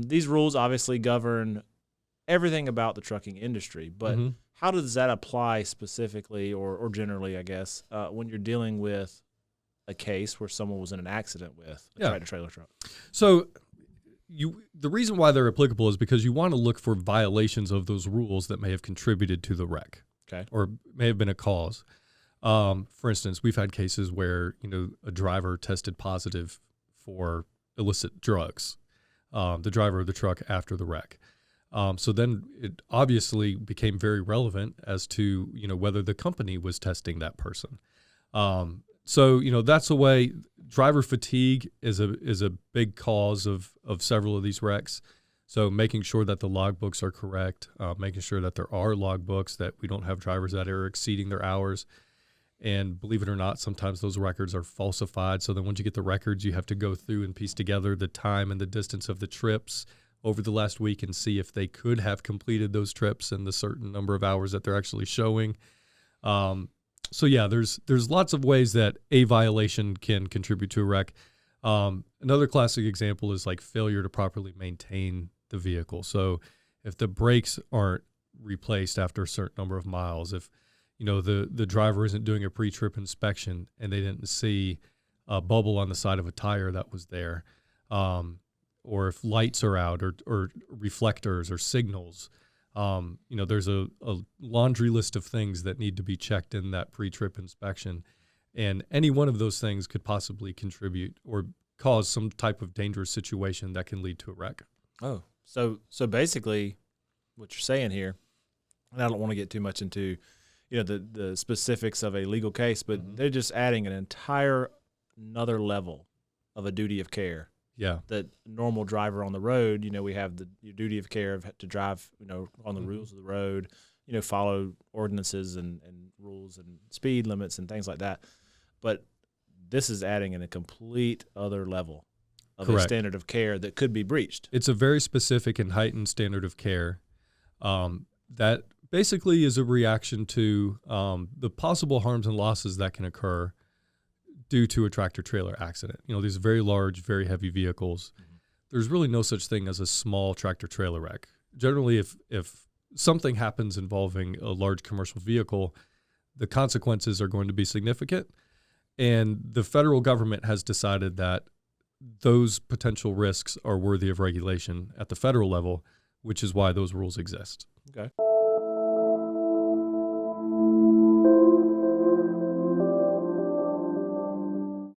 These rules obviously govern everything about the trucking industry, but how does that apply specifically or generally, I guess, when you're dealing with a case where someone was in an accident with a tractor-trailer truck? So the reason why they're applicable is because you want to look for violations of those rules that may have contributed to the wreck, or may have been a cause. For instance, we've had cases where a driver tested positive for illicit drugs, the driver of the truck after the wreck. So then it obviously became very relevant as to whether the company was testing that person. So that's a way. Driver fatigue is a big cause of several of these wrecks. So making sure that the logbooks are correct, making sure that there are logbooks, that we don't have drivers that are exceeding their hours. And believe it or not, sometimes those records are falsified. So then once you get the records, you have to go through and piece together the time and the distance of the trips over the last week and see if they could have completed those trips in the certain number of hours that they're actually showing. So yeah, there's lots of ways that a violation can contribute to a wreck. Another classic example is like failure to properly maintain the vehicle. So if the brakes aren't replaced after a certain number of miles, if the driver isn't doing a pre-trip inspection and they didn't see a bubble on the side of a tire that was there, or if lights are out or reflectors or signals, there's a laundry list of things that need to be checked in that pre-trip inspection. And any one of those things could possibly contribute or cause some type of dangerous situation that can lead to a wreck. Oh, so basically what you're saying here, and I don't want to get too much into the specifics of a legal case, but they're just adding an entire another level of a duty of care. Yeah. That normal driver on the road, we have your duty of care to drive, on the rules of the road, follow ordinances and rules and speed limits and things like that. But this is adding in a complete other level of a standard of care that could be breached. It's a very specific and heightened standard of care that basically is a reaction to the possible harms and losses that can occur due to a tractor-trailer accident. These very large, very heavy vehicles. There's really no such thing as a small tractor-trailer wreck. Generally, if something happens involving a large commercial vehicle, the consequences are going to be significant. And the federal government has decided that those potential risks are worthy of regulation at the federal level, which is why those rules exist. Okay.